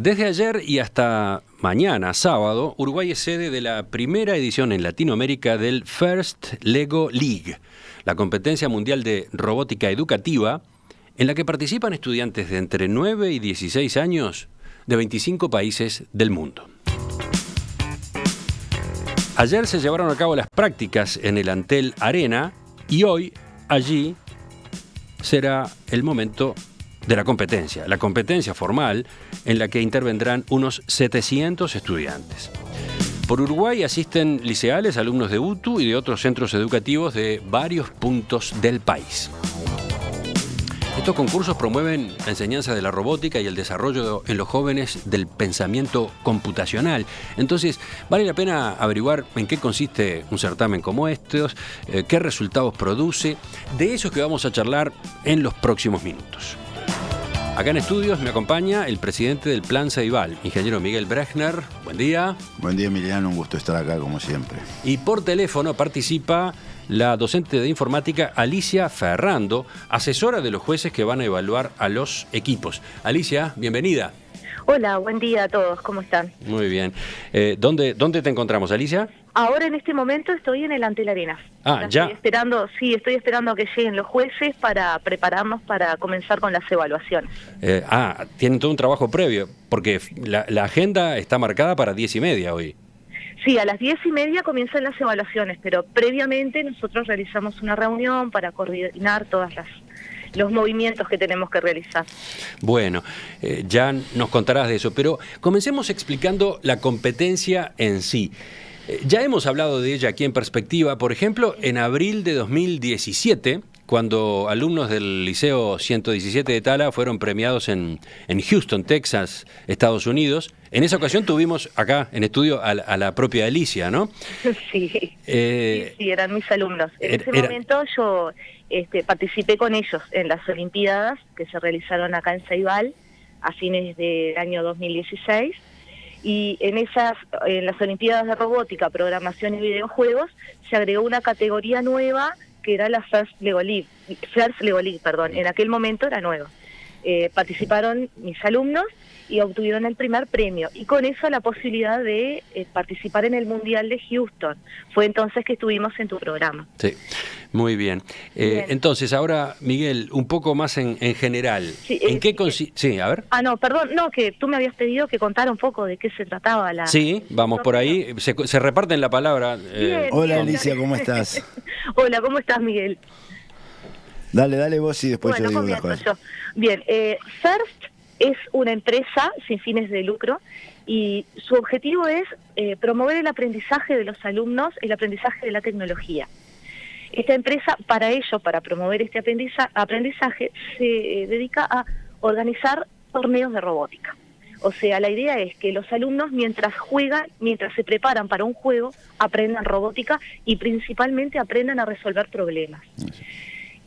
Desde ayer y hasta mañana, sábado, Uruguay es sede de la primera edición en Latinoamérica del First Lego League, la competencia mundial de robótica educativa, en la que participan estudiantes de entre 9 y 16 años de 25 países del mundo. Ayer se llevaron a cabo las prácticas en el Antel Arena y hoy allí será el momento de la competencia formal en la que intervendrán unos 700 estudiantes. Por Uruguay asisten liceales, alumnos de UTU y de otros centros educativos de varios puntos del país. Estos concursos promueven la enseñanza de la robótica y el desarrollo en los jóvenes del pensamiento computacional. Entonces, vale la pena averiguar en qué consiste un certamen como estos, qué resultados produce. De eso es que vamos a charlar en los próximos minutos. Acá en estudios me acompaña el presidente del Plan Ceibal, ingeniero Miguel Brechner. Buen día. Buen día, Emiliano. Un gusto estar acá, como siempre. Y por teléfono participa la docente de informática Alicia Ferrando, asesora de los jueces que van a evaluar a los equipos. Alicia, bienvenida. Hola, buen día a todos. ¿Cómo están? Muy bien. ¿Dónde te encontramos, Alicia? Ahora en este momento estoy en el Antel Arena. Ya. Estoy esperando a que lleguen los jueces para prepararnos para comenzar con las evaluaciones. Tienen todo un trabajo previo, porque la agenda está marcada para 10:30 hoy. Sí, a las 10:30 comienzan las evaluaciones, pero previamente nosotros realizamos una reunión para coordinar todos los movimientos que tenemos que realizar. Bueno, ya nos contarás de eso, pero comencemos explicando la competencia en sí. Ya hemos hablado de ella aquí en Perspectiva, por ejemplo, en abril de 2017, cuando alumnos del Liceo 117 de Tala fueron premiados en Houston, Texas, Estados Unidos. En esa ocasión tuvimos acá en estudio a la propia Alicia, ¿no? Sí, sí, eran mis alumnos. En ese momento yo participé con ellos en las Olimpiadas que se realizaron acá en Ceibal a fines del año 2016. Y en las Olimpiadas de Robótica, Programación y Videojuegos se agregó una categoría nueva que era la First Lego League, en aquel momento era nueva. Participaron mis alumnos y obtuvieron el primer premio, y con eso la posibilidad de participar en el Mundial de Houston. Fue entonces que estuvimos en tu programa. Sí, muy bien. Entonces, ahora, Miguel, un poco más en general. Sí, ¿En qué consiste? Sí, a ver. Que tú me habías pedido que contara un poco de qué se trataba la... Sí, vamos por ahí. Se reparten la palabra. Bien, Hola, bien, Alicia, ¿cómo estás? Hola, ¿cómo estás, Miguel? Dale vos y después yo digo unas cosas. Bien, First es una empresa sin fines de lucro y su objetivo es promover el aprendizaje de los alumnos, el aprendizaje de la tecnología. Esta empresa, para promover este aprendizaje, se dedica a organizar torneos de robótica. O sea, la idea es que los alumnos, mientras juegan, mientras se preparan para un juego, aprendan robótica y principalmente aprendan a resolver problemas.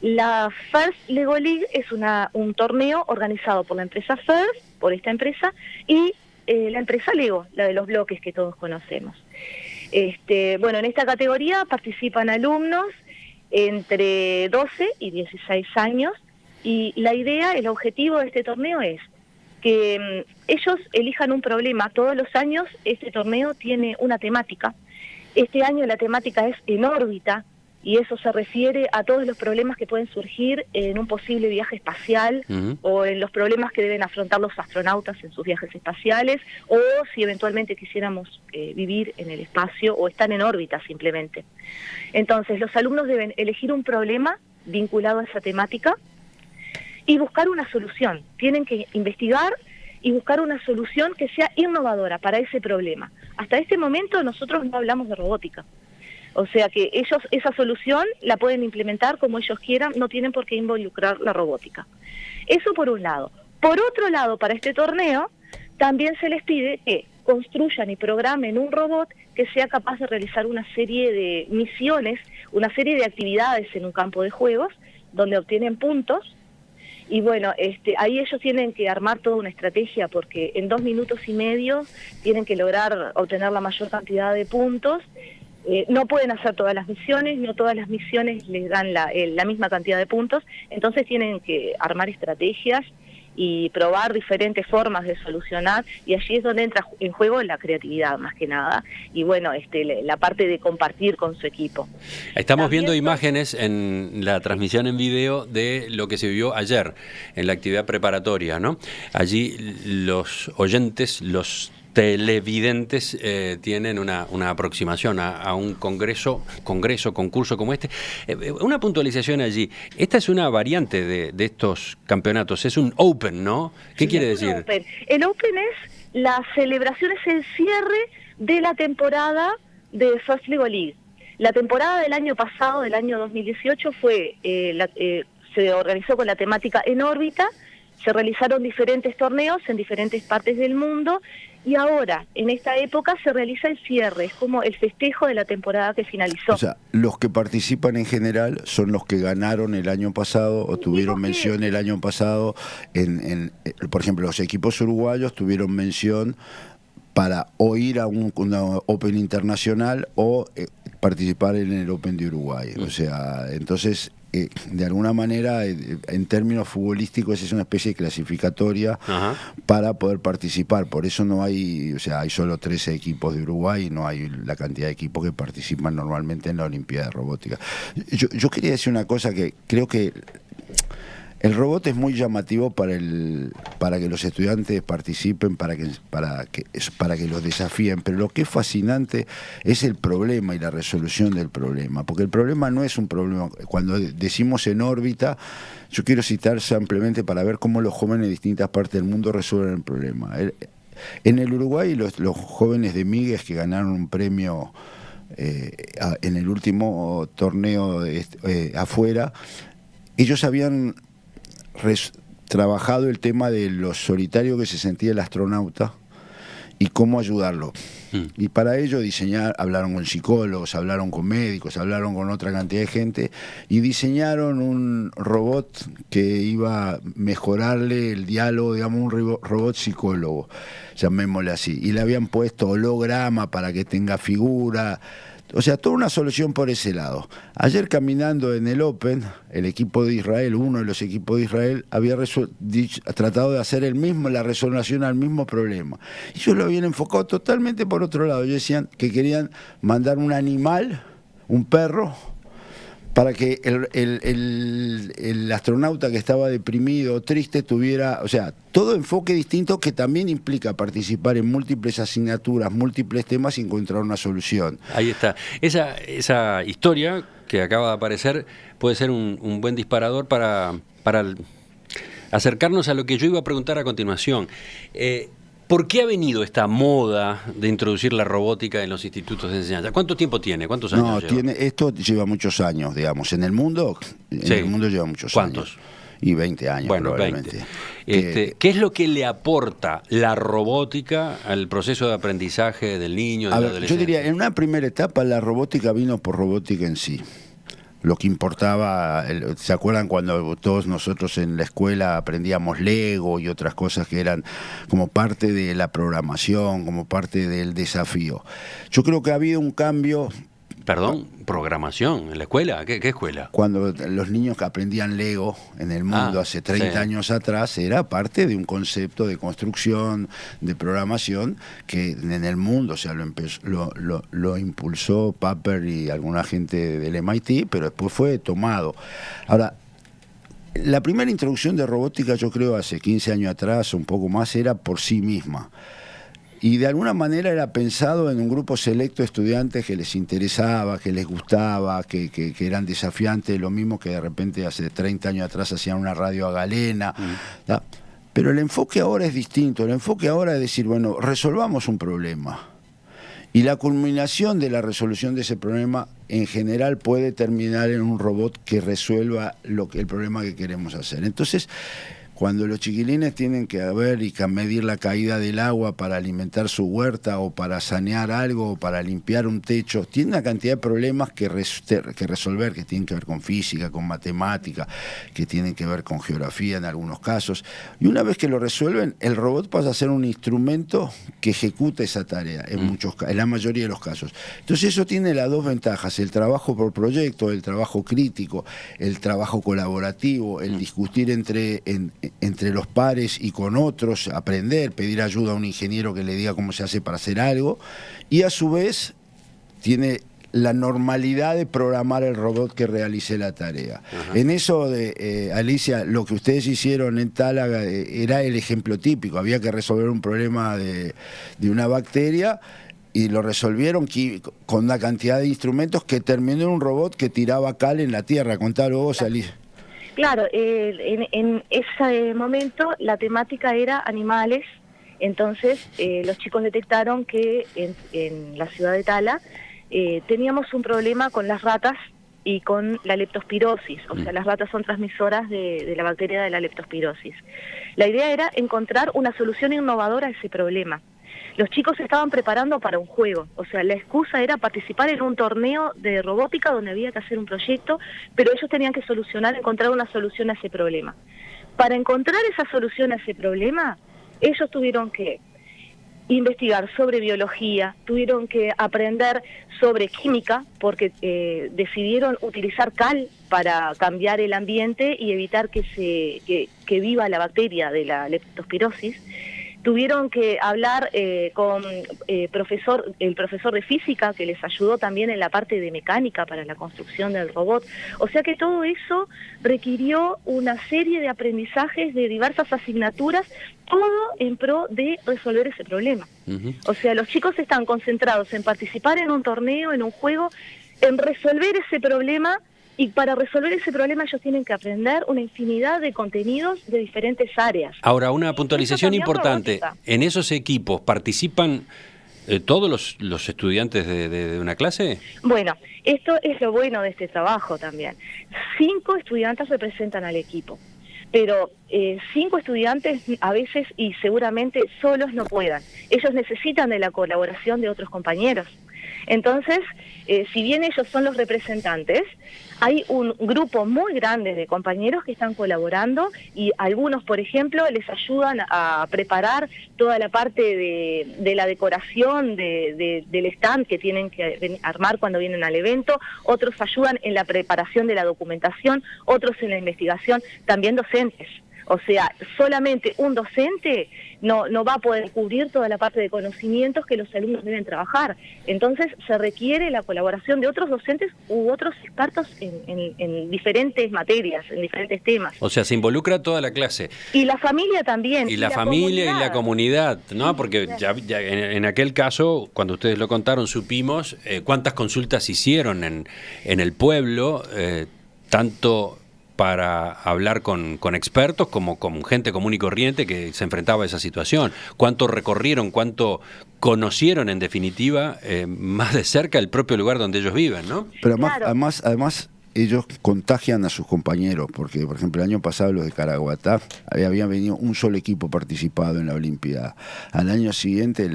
La First Lego League es un torneo organizado por la empresa First, por esta empresa, y la empresa Lego, la de los bloques que todos conocemos. En esta categoría participan alumnos entre 12 y 16 años, y el objetivo de este torneo es que ellos elijan un problema. Todos los años este torneo tiene una temática. Este año la temática es en órbita, y eso se refiere a todos los problemas que pueden surgir en un posible viaje espacial, o en los problemas que deben afrontar los astronautas en sus viajes espaciales, o si eventualmente quisiéramos vivir en el espacio o están en órbita simplemente. Entonces, los alumnos deben elegir un problema vinculado a esa temática y buscar una solución. Tienen que investigar y buscar una solución que sea innovadora para ese problema. Hasta este momento nosotros no hablamos de robótica. O sea que ellos esa solución la pueden implementar como ellos quieran, no tienen por qué involucrar la robótica. Eso por un lado. Por otro lado, para este torneo, también se les pide que construyan y programen un robot que sea capaz de realizar una serie de misiones, una serie de actividades en un campo de juegos, donde obtienen puntos. Y bueno, ahí ellos tienen que armar toda una estrategia, porque en 2 minutos y medio tienen que lograr obtener la mayor cantidad de puntos. No pueden hacer todas las misiones, no todas las misiones les dan la misma cantidad de puntos, entonces tienen que armar estrategias y probar diferentes formas de solucionar, y allí es donde entra en juego la creatividad más que nada, y bueno, la parte de compartir con su equipo. Estamos viendo imágenes en la transmisión en video de lo que se vivió ayer en la actividad preparatoria, ¿no? Allí los oyentes, los televidentes tienen una aproximación a un concurso como este. Una puntualización allí. Esta es una variante de estos campeonatos, es un Open, ¿no? ¿Qué quiere decir? Open. El Open es la celebración, es el cierre de la temporada de First League. La temporada del año pasado, del año 2018, se organizó con la temática En órbita, se realizaron diferentes torneos en diferentes partes del mundo, y ahora, en esta época, se realiza el cierre, es como el festejo de la temporada que finalizó. O sea, los que participan en general son los que ganaron el año pasado o tuvieron mención el año pasado. Por ejemplo, los equipos uruguayos tuvieron mención para o ir a una Open internacional o participar en el Open de Uruguay. O sea, entonces, de alguna manera, en términos futbolísticos, es una especie de clasificatoria para poder participar. Por eso no hay, o sea, hay solo 13 equipos de Uruguay y no hay la cantidad de equipos que participan normalmente en la Olimpiada de Robótica. Yo quería decir una cosa que creo que el robot es muy llamativo para que los estudiantes participen, para que los desafíen, pero lo que es fascinante es el problema y la resolución del problema, porque el problema no es un problema. Cuando decimos En órbita, yo quiero citar simplemente para ver cómo los jóvenes de distintas partes del mundo resuelven el problema. En el Uruguay, los jóvenes de Migues que ganaron un premio en el último torneo afuera, ellos habían trabajado el tema de lo solitario que se sentía el astronauta y cómo ayudarlo. Y para ello hablaron con psicólogos, hablaron con médicos, hablaron con otra cantidad de gente y diseñaron un robot que iba a mejorarle el diálogo, digamos, un robot psicólogo, llamémosle así. Y le habían puesto holograma para que tenga figura. O sea, toda una solución por ese lado. Ayer caminando en el Open, el equipo de Israel, uno de los equipos de Israel, había tratado de hacer la resolución al mismo problema. Ellos lo habían enfocado totalmente por otro lado. Ellos decían que querían mandar un animal, un perro, para que el astronauta que estaba deprimido o triste tuviera, o sea, todo enfoque distinto que también implica participar en múltiples asignaturas, múltiples temas y encontrar una solución. Ahí está. Esa historia que acaba de aparecer puede ser un buen disparador para acercarnos a lo que yo iba a preguntar a continuación. ¿Por qué ha venido esta moda de introducir la robótica en los institutos de enseñanza? ¿Cuánto tiempo tiene? ¿Cuántos años lleva? Esto lleva muchos años, digamos. En el mundo lleva muchos años. ¿Cuántos? Y 20 años, bueno, probablemente. 20. ¿Qué es lo que le aporta la robótica al proceso de aprendizaje del niño, del adolescente? Yo diría, en una primera etapa la robótica vino por robótica en sí. Lo que importaba, ¿se acuerdan cuando todos nosotros en la escuela aprendíamos Lego y otras cosas que eran como parte de la programación, como parte del desafío? Yo creo que ha habido un cambio. Perdón, programación en la escuela. ¿Qué escuela? Cuando los niños que aprendían Lego en el mundo hace 30 años atrás, era parte de un concepto de construcción, de programación, que en el mundo, o sea, lo impulsó Papper y alguna gente del MIT, pero después fue tomado. Ahora, la primera introducción de robótica, yo creo, hace 15 años atrás, o un poco más, era por sí misma. Y de alguna manera era pensado en un grupo selecto de estudiantes que les interesaba, que les gustaba, que eran desafiantes, lo mismo que de repente hace 30 años atrás hacían una radio a galena. Pero el enfoque ahora es distinto. El enfoque ahora es decir, bueno, resolvamos un problema. Y la culminación de la resolución de ese problema, en general, puede terminar en un robot que resuelva el problema que queremos hacer. Entonces, cuando los chiquilines tienen que medir la caída del agua para alimentar su huerta o para sanear algo o para limpiar un techo, tienen una cantidad de problemas que resolver, que tienen que ver con física, con matemática, que tienen que ver con geografía en algunos casos. Y una vez que lo resuelven, el robot pasa a ser un instrumento que ejecuta esa tarea en la mayoría de los casos. Entonces eso tiene las dos ventajas: el trabajo por proyecto, el trabajo crítico, el trabajo colaborativo, el discutir entre los pares y con otros, aprender, pedir ayuda a un ingeniero que le diga cómo se hace para hacer algo, y a su vez tiene la normalidad de programar el robot que realice la tarea. Ajá. En eso, Alicia, lo que ustedes hicieron en Tálaga era el ejemplo típico. Había que resolver un problema de una bacteria y lo resolvieron con una cantidad de instrumentos que terminó en un robot que tiraba cal en la tierra. Contalo vos, Alicia. Claro, en ese momento la temática era animales. Entonces los chicos detectaron que en la ciudad de Tala teníamos un problema con las ratas y con la leptospirosis, o sea, las ratas son transmisoras de la bacteria de la leptospirosis. La idea era encontrar una solución innovadora a ese problema. Los chicos se estaban preparando para un juego, o sea, la excusa era participar en un torneo de robótica donde había que hacer un proyecto, pero ellos tenían que encontrar una solución a ese problema. Para encontrar esa solución a ese problema, ellos tuvieron que investigar sobre biología, tuvieron que aprender sobre química, porque decidieron utilizar cal para cambiar el ambiente y evitar que viva la bacteria de la leptospirosis. Tuvieron que hablar con el profesor de física, que les ayudó también en la parte de mecánica para la construcción del robot. O sea que todo eso requirió una serie de aprendizajes de diversas asignaturas, todo en pro de resolver ese problema. Uh-huh. O sea, los chicos están concentrados en participar en un torneo, en un juego, en resolver ese problema. Y para resolver ese problema ellos tienen que aprender una infinidad de contenidos de diferentes áreas. Ahora, una puntualización importante. Robótica. ¿En esos equipos participan todos los estudiantes de una clase? Bueno, esto es lo bueno de este trabajo también. 5 estudiantes representan al equipo, pero 5 estudiantes a veces y seguramente solos no puedan. Ellos necesitan de la colaboración de otros compañeros. Entonces, si bien ellos son los representantes, hay un grupo muy grande de compañeros que están colaborando y algunos, por ejemplo, les ayudan a preparar toda la parte de la decoración del stand que tienen que armar cuando vienen al evento, otros ayudan en la preparación de la documentación, otros en la investigación, también docentes. O sea, solamente un docente no va a poder cubrir toda la parte de conocimientos que los alumnos deben trabajar. Entonces se requiere la colaboración de otros docentes u otros expertos en diferentes materias, en diferentes temas. O sea, se involucra toda la clase. Y la familia también. Y la familia comunidad. Y la comunidad, ¿no? Porque ya en aquel caso, cuando ustedes lo contaron, supimos cuántas consultas hicieron en el pueblo, tanto para hablar con expertos como con gente común y corriente que se enfrentaba a esa situación. ¿Cuánto recorrieron, cuánto conocieron en definitiva más de cerca el propio lugar donde ellos viven, ¿no? Pero además ellos contagian a sus compañeros, porque por ejemplo el año pasado los de Caraguatá habían venido un solo equipo participado en la Olimpiada. Al año siguiente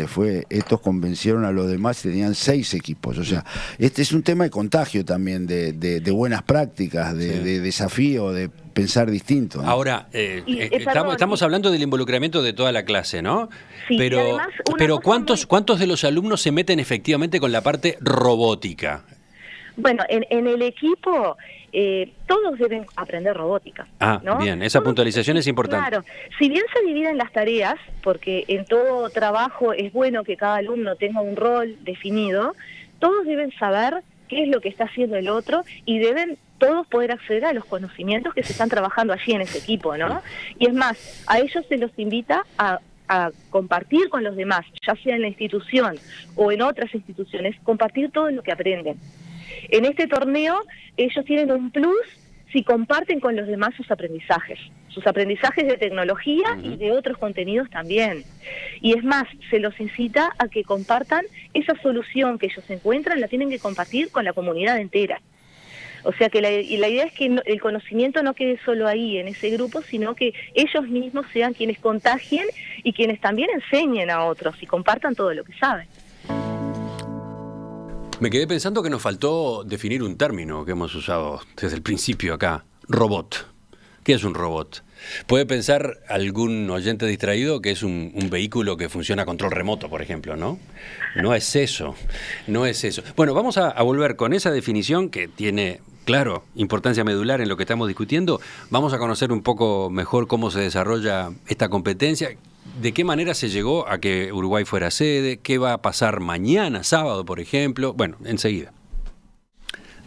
estos convencieron a los demás y tenían 6 equipos. O sea, este es un tema de contagio también, de buenas prácticas, de desafío, de pensar distinto, ¿no? Ahora, estamos hablando del involucramiento de toda la clase, ¿no? Sí, pero ¿cuántos de los alumnos se meten efectivamente con la parte robótica? Bueno, en el equipo todos deben aprender robótica. Ah, ¿no? Bien, esa puntualización es importante. Claro, si bien se dividen las tareas, porque en todo trabajo es bueno que cada alumno tenga un rol definido, todos deben saber qué es lo que está haciendo el otro y deben todos poder acceder a los conocimientos que se están trabajando allí en ese equipo, ¿no? Y es más, a ellos se los invita a compartir con los demás, ya sea en la institución o en otras instituciones, compartir todo lo que aprenden. En este torneo ellos tienen un plus si comparten con los demás sus aprendizajes de tecnología y de otros contenidos también. Y es más, se los incita a que compartan esa solución que ellos encuentran, la tienen que compartir con la comunidad entera. O sea que la idea es que el conocimiento no quede solo ahí en ese grupo, sino que ellos mismos sean quienes contagien y quienes también enseñen a otros y compartan todo lo que saben. Me quedé pensando que nos faltó definir un término que hemos usado desde el principio acá, robot. ¿Qué es un robot? Puede pensar algún oyente distraído que es un vehículo que funciona a control remoto, por ejemplo, ¿no? No es eso, no es eso. Bueno, vamos a volver con esa definición que tiene Claro, importancia medular en lo que estamos discutiendo. Vamos a conocer un poco mejor cómo se desarrolla esta competencia, de qué manera se llegó a que Uruguay fuera sede, qué va a pasar mañana, sábado, por ejemplo. Bueno, enseguida.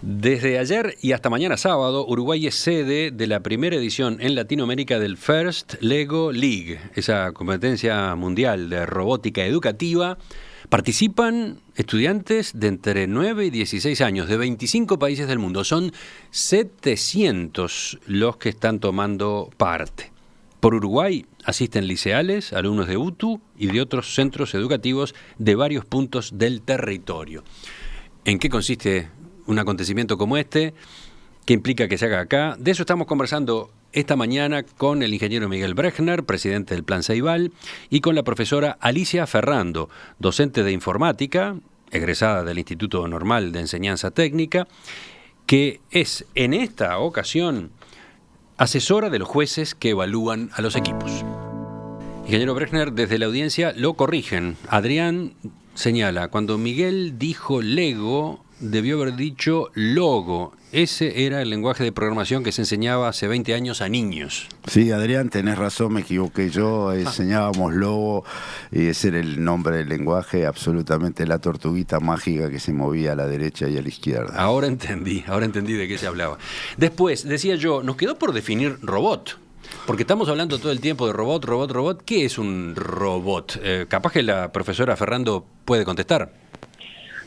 Desde ayer y hasta mañana sábado, Uruguay es sede de la primera edición en Latinoamérica del First Lego League, esa competencia mundial de robótica educativa. Participan estudiantes de entre 9 y 16 años, de 25 países del mundo. Son 700 los que están tomando parte. Por Uruguay asisten liceales, alumnos de UTU y de otros centros educativos de varios puntos del territorio. ¿En qué consiste un acontecimiento como este? ¿Qué implica que se haga acá? De eso estamos conversando esta mañana con el ingeniero Miguel Brechner, presidente del Plan Ceibal, y con la profesora Alicia Ferrando, docente de informática, egresada del Instituto Normal de Enseñanza Técnica, que es en esta ocasión asesora de los jueces que evalúan a los equipos. Ingeniero Brechner, desde la audiencia lo corrigen. Adrián señala, cuando Miguel dijo Lego, debió haber dicho logo. Ese era el lenguaje de programación que se enseñaba hace 20 años a niños. Sí, Adrián, tenés razón, me equivoqué yo. Enseñábamos logo y ese era el nombre del lenguaje, absolutamente la tortuguita mágica que se movía a la derecha y a la izquierda. Ahora entendí de qué se hablaba. Después, decía yo, nos quedó por definir robot. Porque estamos hablando todo el tiempo de robot. ¿Qué es un robot? Capaz que la profesora Ferrando puede contestar.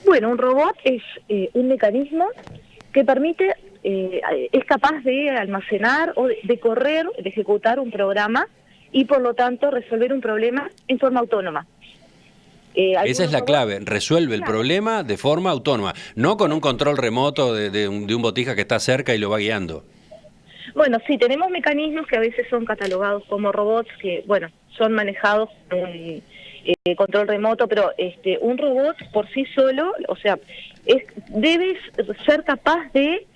Bueno, un robot es un mecanismo que permite, es capaz de almacenar o de correr, de ejecutar un programa y por lo tanto resolver un problema en forma autónoma. Esa es la clave, resuelve el problema de forma autónoma, no con un control remoto de un botija que está cerca y lo va guiando. Bueno, sí, tenemos mecanismos que a veces son catalogados como robots, que, bueno, son manejados con control remoto, pero un robot por sí solo, o sea, debe ser capaz de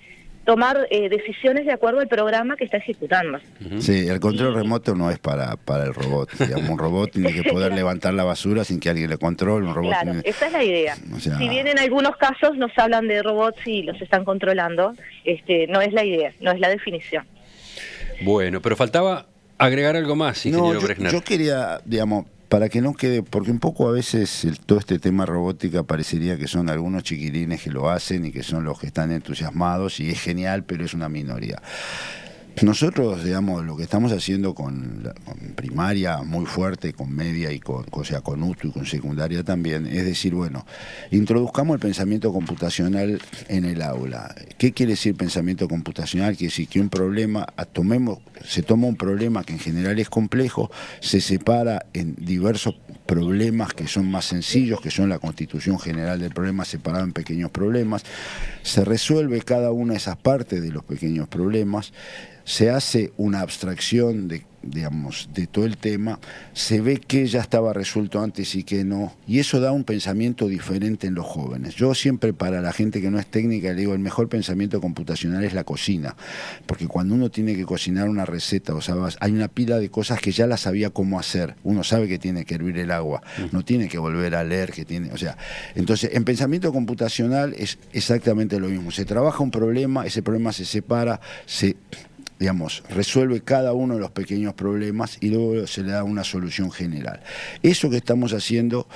tomar decisiones de acuerdo al programa que está ejecutando. Sí, el control remoto no es para el robot. Digamos, un robot tiene que poder levantar la basura sin que alguien le controle. Un robot claro, esa es la idea. O sea, si bien en algunos casos nos hablan de robots y los están controlando, no es la idea, no es la definición. Bueno, pero faltaba agregar algo más, ingeniero Brechner. Yo quería, digamos, para que no quede, porque un poco a veces todo este tema robótica parecería que son algunos chiquilines que lo hacen y que son los que están entusiasmados y es genial, pero es una minoría. Nosotros, digamos, lo que estamos haciendo con primaria muy fuerte, con media y con UTU y con secundaria también, es decir, bueno, introduzcamos el pensamiento computacional en el aula. ¿Qué quiere decir pensamiento computacional? Quiere decir que un problema, se toma un problema que en general es complejo, se separa en diversos problemas que son más sencillos, que son la constitución general del problema separado en pequeños problemas, se resuelve cada una de esas partes de los pequeños problemas, se hace una abstracción de todo el tema, se ve que ya estaba resuelto antes y que no, y eso da un pensamiento diferente en los jóvenes. Yo siempre, para la gente que no es técnica, le digo, el mejor pensamiento computacional es la cocina, porque cuando uno tiene que cocinar una receta, o sea, hay una pila de cosas que ya las sabía cómo hacer, uno sabe que tiene que hervir el agua, no tiene que volver a leer, entonces en pensamiento computacional es exactamente lo mismo, se trabaja un problema, ese problema se separa, resuelve cada uno de los pequeños problemas y luego se le da una solución general. Eso que estamos haciendo,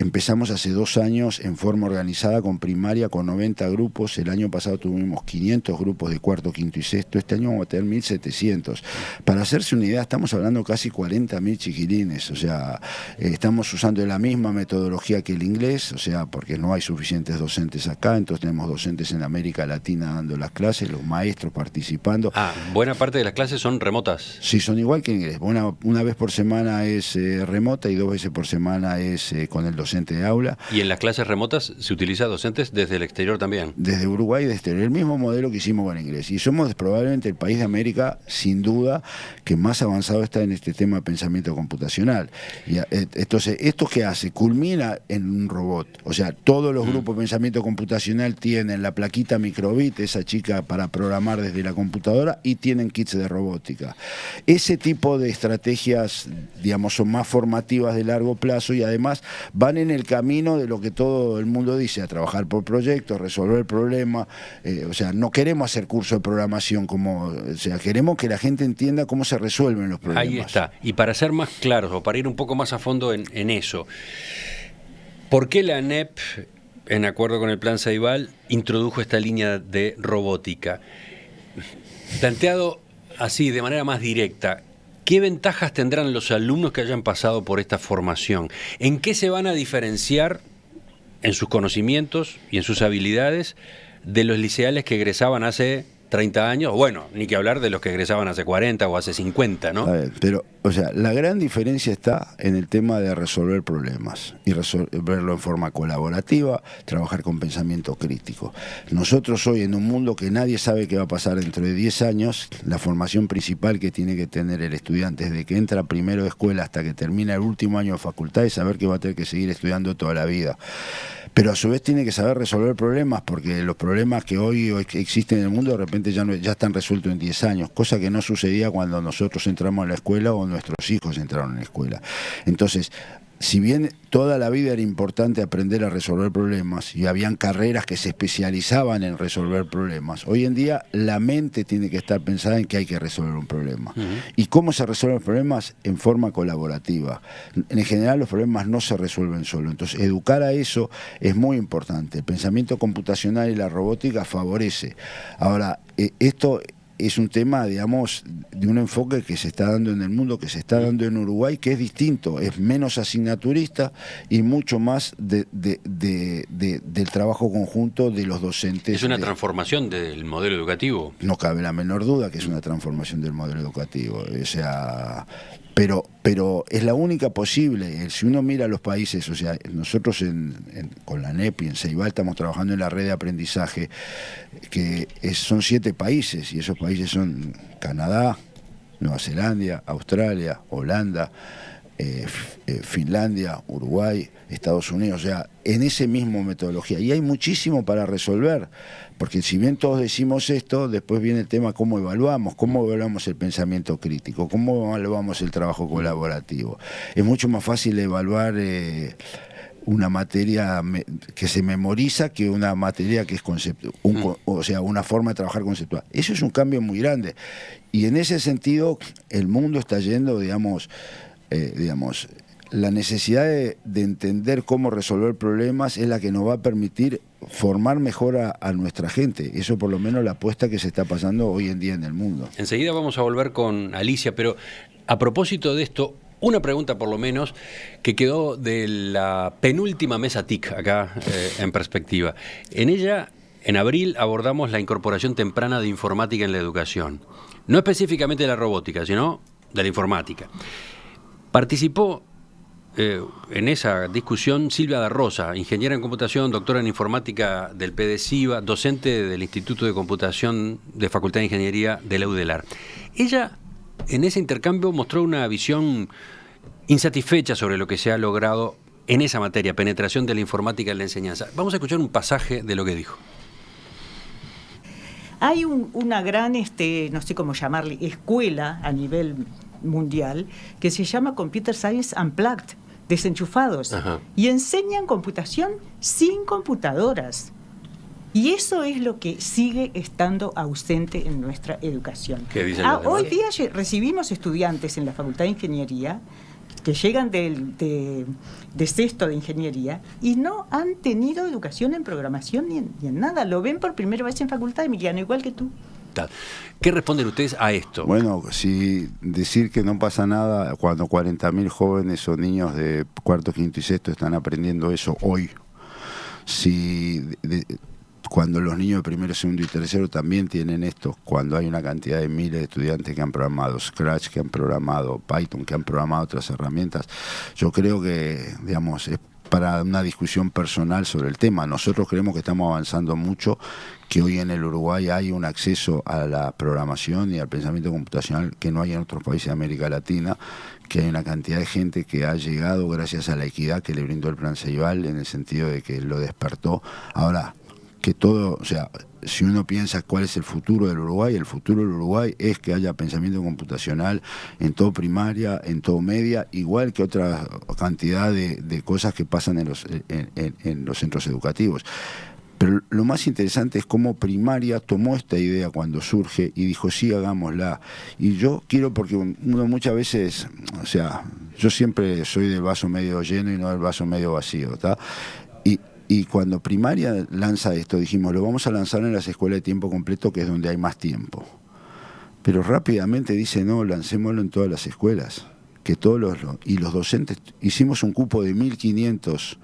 empezamos hace 2 años en forma organizada con primaria, con 90 grupos. El año pasado tuvimos 500 grupos de cuarto, quinto y sexto. Este año vamos a tener 1.700. Para hacerse una idea, estamos hablando casi 40.000 chiquilines. O sea, estamos usando la misma metodología que el inglés, o sea, porque no hay suficientes docentes acá. Entonces tenemos docentes en América Latina dando las clases, los maestros participando. Buena parte de las clases son remotas. Sí, son igual que en inglés. Una vez por semana es remota y 2 veces por semana es con el docente de aula. ¿Y en las clases remotas se utiliza docentes desde el exterior también? Desde Uruguay y desde exterior, el mismo modelo que hicimos con inglés. Y somos probablemente el país de América, sin duda, que más avanzado está en este tema de pensamiento computacional. Y entonces, ¿esto qué hace? Culmina en un robot. O sea, todos los grupos de pensamiento computacional tienen la plaquita microbit, esa chica para programar desde la computadora, y tienen kits de robótica. Ese tipo de estrategias, digamos, son más formativas de largo plazo y además van van en el camino de lo que todo el mundo dice, a trabajar por proyectos, resolver problemas. O sea, no queremos hacer curso de programación, o sea, queremos que la gente entienda cómo se resuelven los problemas. Ahí está. Y para ser más claros, o para ir un poco más a fondo en eso, ¿por qué la ANEP, en acuerdo con el Plan Ceibal, introdujo esta línea de robótica? Planteado así, de manera más directa, ¿qué ventajas tendrán los alumnos que hayan pasado por esta formación? ¿En qué se van a diferenciar en sus conocimientos y en sus habilidades de los liceales que egresaban hace 30 años? Bueno, ni que hablar de los que egresaban hace 40 o hace 50, ¿no? A ver, pero, o sea, la gran diferencia está en el tema de resolver problemas y resolverlo en forma colaborativa, trabajar con pensamiento crítico. Nosotros hoy, en un mundo que nadie sabe qué va a pasar dentro de 10 años, la formación principal que tiene que tener el estudiante desde que entra primero de escuela hasta que termina el último año de facultad es saber que va a tener que seguir estudiando toda la vida. Pero a su vez tiene que saber resolver problemas, porque los problemas que hoy existen en el mundo de repente ya están resueltos en 10 años, cosa que no sucedía cuando nosotros entramos a la escuela o nuestros hijos entraron a la escuela. Entonces, si bien toda la vida era importante aprender a resolver problemas y habían carreras que se especializaban en resolver problemas, hoy en día la mente tiene que estar pensada en que hay que resolver un problema. ¿Y cómo se resuelven los problemas? En forma colaborativa. En general los problemas no se resuelven solo, entonces educar a eso es muy importante. El pensamiento computacional y la robótica favorece. Ahora, esto es un tema, digamos, de un enfoque que se está dando en el mundo, que se está dando en Uruguay, que es distinto, es menos asignaturista y mucho más del trabajo conjunto de los docentes. Es una transformación del modelo educativo. No cabe la menor duda que es una transformación del modelo educativo. O sea, pero es la única posible. Si uno mira los países, o sea, nosotros con la ANEP y en Ceibal estamos trabajando en la red de aprendizaje, que son 7 países, y esos países son Canadá, Nueva Zelanda, Australia, Holanda, Finlandia, Uruguay, Estados Unidos, o sea, en ese mismo metodología. Y hay muchísimo para resolver, porque si bien todos decimos esto, después viene el tema cómo evaluamos el pensamiento crítico, cómo evaluamos el trabajo colaborativo. Es mucho más fácil evaluar una materia que se memoriza que una materia que es o sea, una forma de trabajar conceptual. Eso es un cambio muy grande. Y en ese sentido, el mundo está yendo, digamos, la necesidad de entender cómo resolver problemas es la que nos va a permitir formar mejor a nuestra gente. Eso por lo menos la apuesta que se está pasando hoy en día en el mundo. Enseguida vamos a volver con Alicia, pero a propósito de esto, una pregunta por lo menos que quedó de la penúltima mesa TIC acá en perspectiva. En ella, en abril, abordamos la incorporación temprana de informática en la educación. No específicamente de la robótica, sino de la informática. Participó en esa discusión Silvia da Rosa, ingeniera en computación, doctora en informática del PDCIVA, docente del Instituto de Computación de Facultad de Ingeniería de la UDELAR. Ella, en ese intercambio, mostró una visión insatisfecha sobre lo que se ha logrado en esa materia, penetración de la informática en la enseñanza. Vamos a escuchar un pasaje de lo que dijo. Hay una gran, no sé cómo llamarle, escuela a nivel mundial que se llama Computer Science Unplugged, desenchufados. Ajá. Y enseñan computación sin computadoras. Y eso es lo que sigue estando ausente en nuestra educación. ¿Qué dicen hoy día recibimos estudiantes en la Facultad de Ingeniería que llegan de sexto de ingeniería y no han tenido educación en programación ni en nada. Lo ven por primera vez en facultad, Emiliano, igual que tú. ¿Qué responden ustedes a esto? Bueno, si decir que no pasa nada cuando 40.000 jóvenes o niños de cuarto, quinto y sexto están aprendiendo eso hoy, cuando los niños de primero, segundo y tercero también tienen esto, cuando hay una cantidad de miles de estudiantes que han programado Scratch, que han programado Python, que han programado otras herramientas, yo creo que, digamos, es para una discusión personal sobre el tema. Nosotros creemos que estamos avanzando mucho, que hoy en el Uruguay hay un acceso a la programación y al pensamiento computacional que no hay en otros países de América Latina, que hay una cantidad de gente que ha llegado gracias a la equidad que le brindó el Plan Ceibal, en el sentido de que lo despertó. Ahora, que todo, o sea, si uno piensa cuál es el futuro del Uruguay, el futuro del Uruguay es que haya pensamiento computacional en todo primaria, en todo media, igual que otra cantidad de cosas que pasan en los centros educativos. Pero lo más interesante es cómo primaria tomó esta idea cuando surge y dijo, sí, hagámosla. Y yo quiero, porque uno muchas veces, o sea, yo siempre soy del vaso medio lleno y no del vaso medio vacío, ¿tá? Y cuando primaria lanza esto, dijimos, lo vamos a lanzar en las escuelas de tiempo completo, que es donde hay más tiempo. Pero rápidamente dice, no, lancémoslo en todas las escuelas. Que y los docentes, hicimos un cupo de 1.500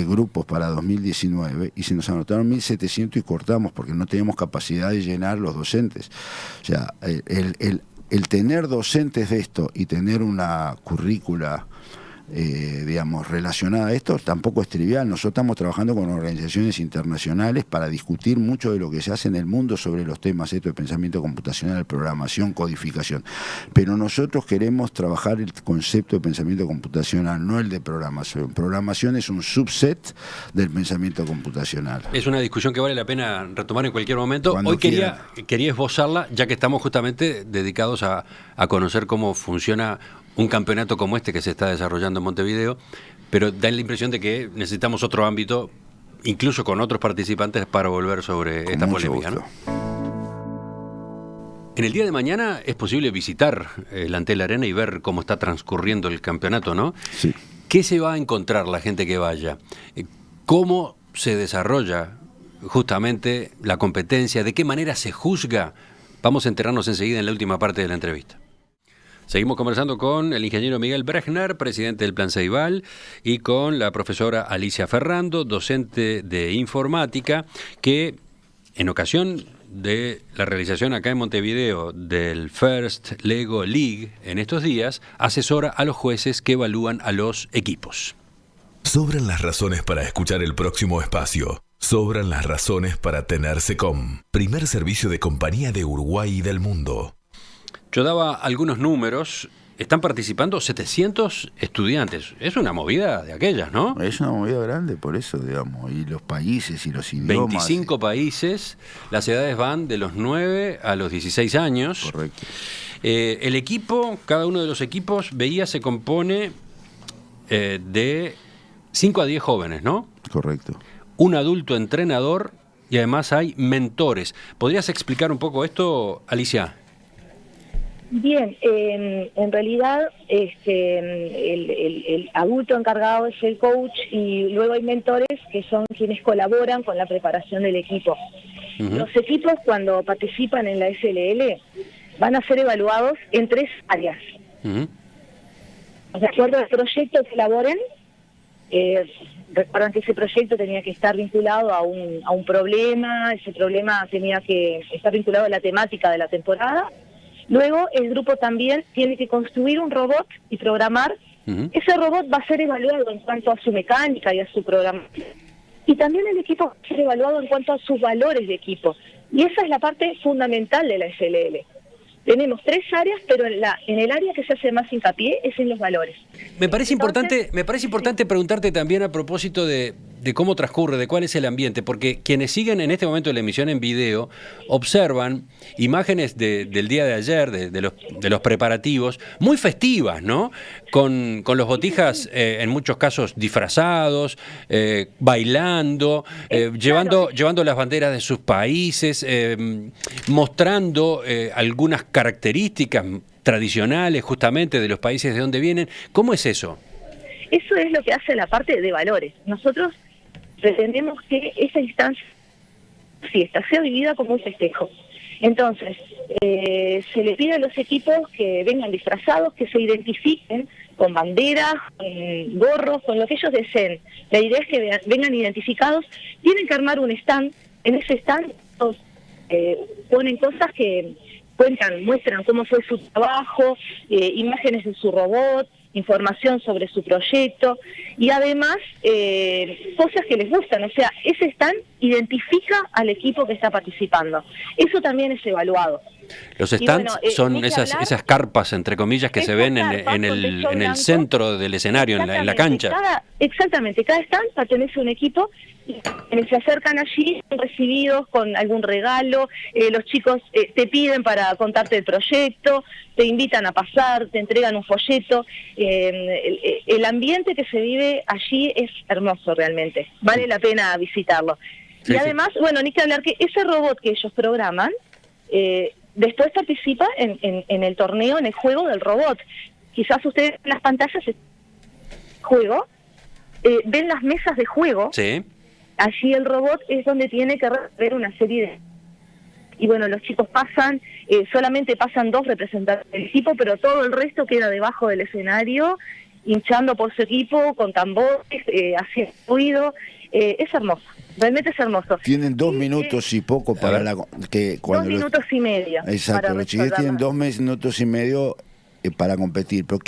grupos para 2019 y se nos anotaron 1.700 y cortamos porque no teníamos capacidad de llenar los docentes. O sea, el tener docentes de esto y tener una currícula digamos, relacionada a esto tampoco es trivial. Nosotros estamos trabajando con organizaciones internacionales para discutir mucho de lo que se hace en el mundo sobre los temas estos de pensamiento computacional, programación, codificación. Pero nosotros queremos trabajar el concepto de pensamiento computacional, no el de programación. Programación es un subset del pensamiento computacional. Es una discusión que vale la pena retomar en cualquier momento. Cuando Hoy quería esbozarla, ya que estamos justamente dedicados a conocer cómo funciona un campeonato como este que se está desarrollando en Montevideo, pero da la impresión de que necesitamos otro ámbito, incluso con otros participantes, para volver sobre esta polémica, ¿no? En el día de mañana es posible visitar el Antel Arena y ver cómo está transcurriendo el campeonato, ¿no? Sí. ¿Qué se va a encontrar la gente que vaya? ¿Cómo se desarrolla justamente la competencia? ¿De qué manera se juzga? Vamos a enterarnos enseguida en la última parte de la entrevista. Seguimos conversando con el ingeniero Miguel Brechner, presidente del Plan Ceibal, y con la profesora Alicia Ferrando, docente de informática, que en ocasión de la realización acá en Montevideo del First Lego League en estos días, asesora a los jueces que evalúan a los equipos. Sobran las razones para escuchar el próximo espacio. Sobran las razones para tener SECOM, primer servicio de compañía de Uruguay y del mundo. Yo daba algunos números. Están participando 700 estudiantes. Es una movida de aquellas, ¿no? Es una movida grande, por eso, digamos. Y los países y los idiomas. 25 países. Las edades van de los 9 a los 16 años. Correcto. El equipo, cada uno de los equipos, se compone de 5 a 10 jóvenes, ¿no? Correcto. Un adulto entrenador y además hay mentores. ¿Podrías explicar un poco esto, Alicia? Bien, en realidad el adulto encargado es el coach y luego hay mentores que son quienes colaboran con la preparación del equipo. Uh-huh. Los equipos cuando participan en la SLL van a ser evaluados en 3 áreas. Uh-huh. De acuerdo al proyecto que elaboren, recuerdan que ese proyecto tenía que estar vinculado a un problema, ese problema tenía que estar vinculado a la temática de la temporada. Luego el grupo también tiene que construir un robot y programar. Uh-huh. Ese robot va a ser evaluado en cuanto a su mecánica y a su programación. Y también el equipo va a ser evaluado en cuanto a sus valores de equipo. Y esa es la parte fundamental de la SLL. Tenemos 3 áreas, pero en el área que se hace más hincapié es en los valores. Me parece importante preguntarte también a propósito de cómo transcurre, de cuál es el ambiente, porque quienes siguen en este momento la emisión en video observan imágenes del día de ayer, de los preparativos, muy festivas, ¿no? Con los botijas en muchos casos disfrazados, bailando, llevando las banderas de sus países, mostrando algunas características tradicionales justamente de los países de donde vienen. ¿Cómo es eso? Eso es lo que hace la parte de valores. Nosotros pretendemos que esa instancia fiesta sea vivida como un festejo. Entonces, se le pide a los equipos que vengan disfrazados, que se identifiquen con banderas, con gorros, con lo que ellos deseen. La idea es que vengan identificados. Tienen que armar un stand. En ese stand ponen cosas que muestran cómo fue su trabajo, imágenes de su robot, información sobre su proyecto y además cosas que les gustan. O sea, ese stand identifica al equipo que está participando. Eso también es evaluado. Los stands son ni que hablar, esas carpas, entre comillas, que se ven en el centro del escenario, en la cancha. Exactamente, cada stand pertenece a un equipo y se acercan allí, son recibidos con algún regalo, los chicos te piden para contarte el proyecto, te invitan a pasar, te entregan un folleto. El ambiente que se vive allí es hermoso realmente, vale la pena visitarlo. Sí, y además, bueno, ni que hablar que ese robot que ellos programan, después participa en el torneo, en el juego del robot. Quizás ustedes en las pantallas juego, ven las mesas de juego. Sí. Allí el robot es donde tiene que ver una serie de... Y bueno, los chicos pasan, solamente pasan 2 representantes del equipo, pero todo el resto queda debajo del escenario, hinchando por su equipo, con tambores, haciendo ruido. Es hermoso, realmente es hermoso. Tienen 2 minutos y poco para que cuando 2 minutos y medio. Exacto, los chiquillos tienen 2 minutos y medio para competir, pero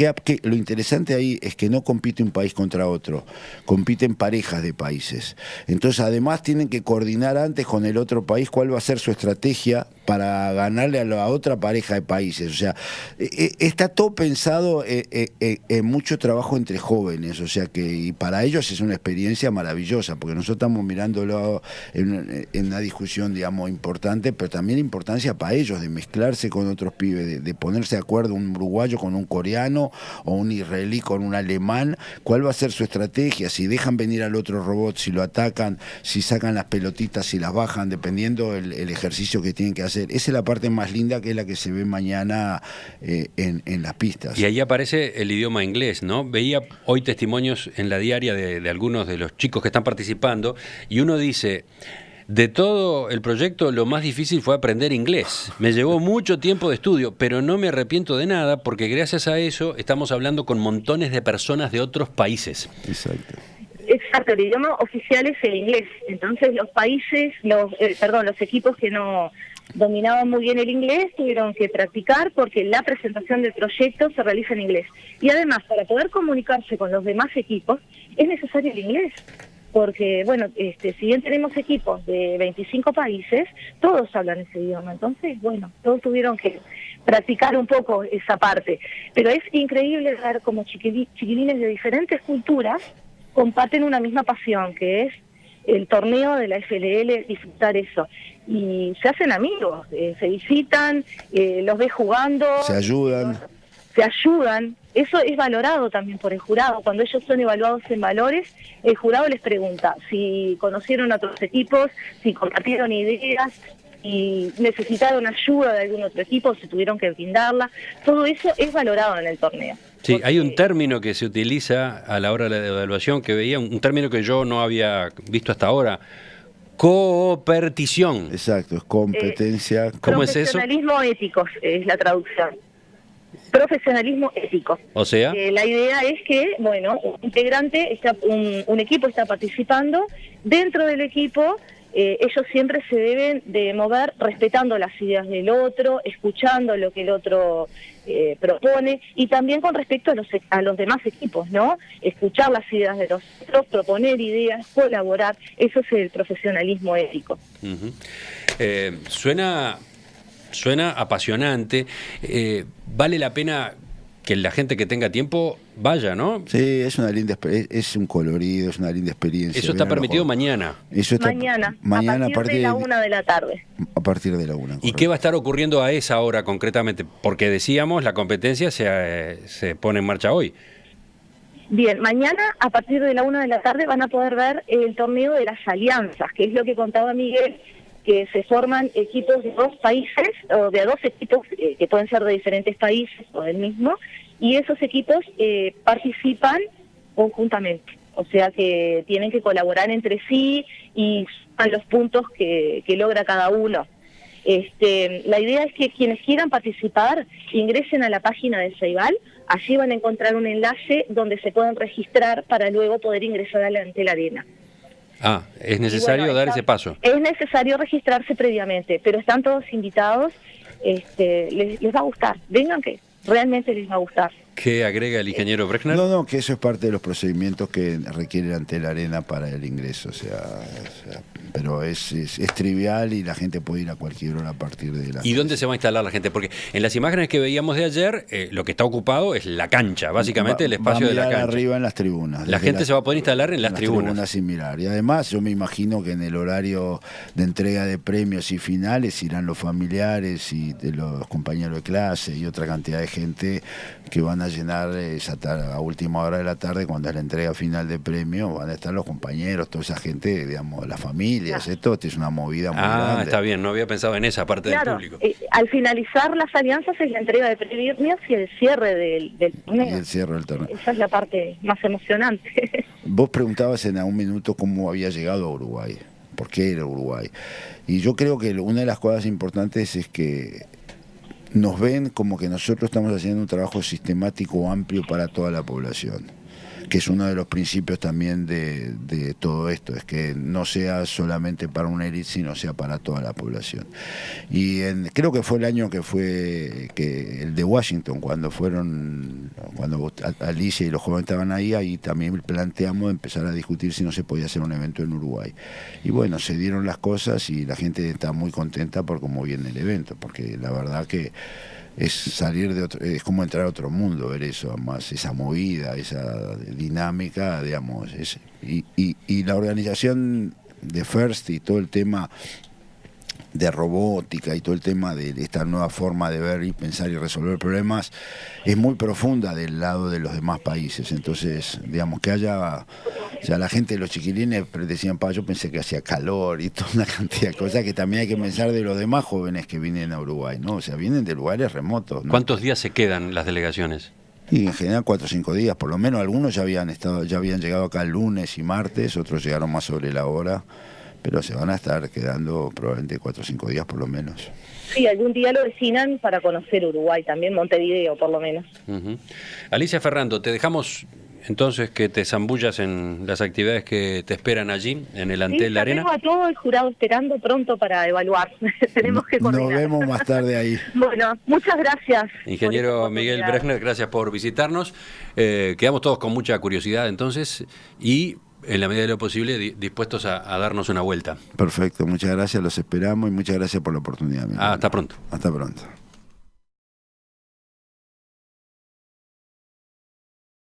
lo interesante ahí es que no compite un país contra otro, compiten parejas de países. Entonces además tienen que coordinar antes con el otro país cuál va a ser su estrategia para ganarle a la otra pareja de países. O sea, está todo pensado en mucho trabajo entre jóvenes, o sea que y para ellos es una experiencia maravillosa, porque nosotros estamos mirándolo en una discusión, digamos, importante, pero también importancia para ellos de mezclarse con otros pibes, de ponerse de acuerdo un uruguayo con un coreano o un israelí con un alemán, cuál va a ser su estrategia, si dejan venir al otro robot, si lo atacan, si sacan las pelotitas, si las bajan, dependiendo el ejercicio que tienen que hacer. Esa es la parte más linda, que es la que se ve mañana en las pistas. Y ahí aparece el idioma inglés, ¿no? Veía hoy testimonios en la diaria de algunos de los chicos que están participando y uno dice... De todo el proyecto, lo más difícil fue aprender inglés. Me llevó mucho tiempo de estudio, pero no me arrepiento de nada porque gracias a eso estamos hablando con montones de personas de otros países. Exacto. Exacto, el idioma oficial es el inglés. Entonces los países, los equipos que no dominaban muy bien el inglés tuvieron que practicar porque la presentación del proyecto se realiza en inglés. Y además, para poder comunicarse con los demás equipos, es necesario el inglés. Porque, bueno, si bien tenemos equipos de 25 países, todos hablan ese idioma. Entonces, bueno, todos tuvieron que practicar un poco esa parte. Pero es increíble ver cómo chiquilines de diferentes culturas comparten una misma pasión, que es el torneo de la FLL, disfrutar eso. Y se hacen amigos, se visitan, los ves jugando. Se ayudan. Eso es valorado también por el jurado. Cuando ellos son evaluados en valores, el jurado les pregunta si conocieron a otros equipos, si compartieron ideas, si necesitaron ayuda de algún otro equipo, si tuvieron que brindarla. Todo eso es valorado en el torneo. Sí, porque hay un término que se utiliza a la hora de la evaluación que veía, un término que yo no había visto hasta ahora. Coopetición. Exacto, es competencia. ¿Cómo es eso? Profesionalismo ético es la traducción. Profesionalismo ético. O sea, la idea es que, bueno, un integrante, un equipo está participando, dentro del equipo ellos siempre se deben de mover respetando las ideas del otro, escuchando lo que el otro propone, y también con respecto a los demás equipos, ¿no? Escuchar las ideas de los otros, proponer ideas, colaborar, eso es el profesionalismo ético. Suena apasionante. Vale la pena que la gente que tenga tiempo vaya, ¿no? Sí, es una linda es un colorido, es una linda experiencia. Eso está permitido mañana. Eso está mañana a partir de la 1 de la tarde. A partir de la 1. ¿Y qué va a estar ocurriendo a esa hora concretamente? Porque decíamos, la competencia se pone en marcha hoy. Bien, mañana a partir de la 1 de la tarde van a poder ver el torneo de las alianzas, que es lo que contaba Miguel, que se forman equipos de 2 países, o de 2 equipos que pueden ser de diferentes países o del mismo, y esos equipos participan conjuntamente, o sea que tienen que colaborar entre sí y a los puntos que logra cada uno. La idea es que quienes quieran participar ingresen a la página de Ceibal, allí van a encontrar un enlace donde se pueden registrar para luego poder ingresar a la Antel Arena. Ah, es necesario dar ese paso. Es necesario registrarse previamente, pero están todos invitados, les va a gustar, vengan que realmente les va a gustar. ¿Qué agrega el ingeniero Brechner? No, que eso es parte de los procedimientos que requiere Antel Arena para el ingreso, pero es trivial y la gente puede ir a cualquier hora a partir de las... ¿Y dónde se va a instalar la gente? Porque en las imágenes que veíamos de ayer, lo que está ocupado es la cancha, básicamente el espacio de la cancha. Arriba en las tribunas. La gente se va a poder instalar en las tribunas. Sin mirar. Y además yo me imagino que en el horario de entrega de premios y finales irán los familiares y de los compañeros de clase y otra cantidad de gente que van a llenar a última hora de la tarde, cuando es la entrega final de premios, van a estar los compañeros, toda esa gente, digamos, las familias, esto es una movida muy grande. Está bien, no había pensado en esa parte del público. Al finalizar las alianzas es la entrega de premios y el cierre del torneo. Y el cierre del torneo. Esa es la parte más emocionante. Vos preguntabas en algún minuto cómo había llegado a Uruguay, por qué era Uruguay. Y yo creo que una de las cosas importantes es que nos ven como que nosotros estamos haciendo un trabajo sistemático amplio para toda la población, que es uno de los principios también de todo esto, es que no sea solamente para una élite, sino sea para toda la población. Y creo que fue el año que el de Washington, cuando Alicia y los jóvenes estaban ahí también planteamos empezar a discutir si no se podía hacer un evento en Uruguay. Y bueno, se dieron las cosas y la gente está muy contenta por cómo viene el evento, porque la verdad que es salir es como entrar a otro mundo, ver eso, más esa movida, esa dinámica, digamos, y la organización de FIRST y todo el tema de robótica y todo el tema de esta nueva forma de ver y pensar y resolver problemas es muy profunda del lado de los demás países. Entonces, digamos, que haya, o sea, la gente, los chiquilines decían, yo pensé que hacía calor y toda una cantidad de cosas que también hay que pensar de los demás jóvenes que vienen a Uruguay, ¿no? O sea, vienen de lugares remotos, ¿no? ¿Cuántos días se quedan las delegaciones? Y en general 4 o 5 días, por lo menos. Algunos ya habían llegado acá el lunes y martes, otros llegaron más sobre la hora, pero se van a estar quedando probablemente 4 o 5 días por lo menos. Sí, algún día lo designan para conocer Uruguay también, Montevideo por lo menos. Alicia Ferrando, te dejamos entonces que te zambullas en las actividades que te esperan allí, en el Antel Arena. Tengo a todo el jurado esperando pronto para evaluar. Tenemos que coordinar. Nos vemos más tarde ahí. Bueno, muchas gracias. Ingeniero Miguel Brechner, gracias por visitarnos. Quedamos todos con mucha curiosidad entonces y en la medida de lo posible dispuestos a darnos una vuelta. Perfecto, muchas gracias, los esperamos y muchas gracias por la oportunidad. Hasta pronto. Hasta pronto.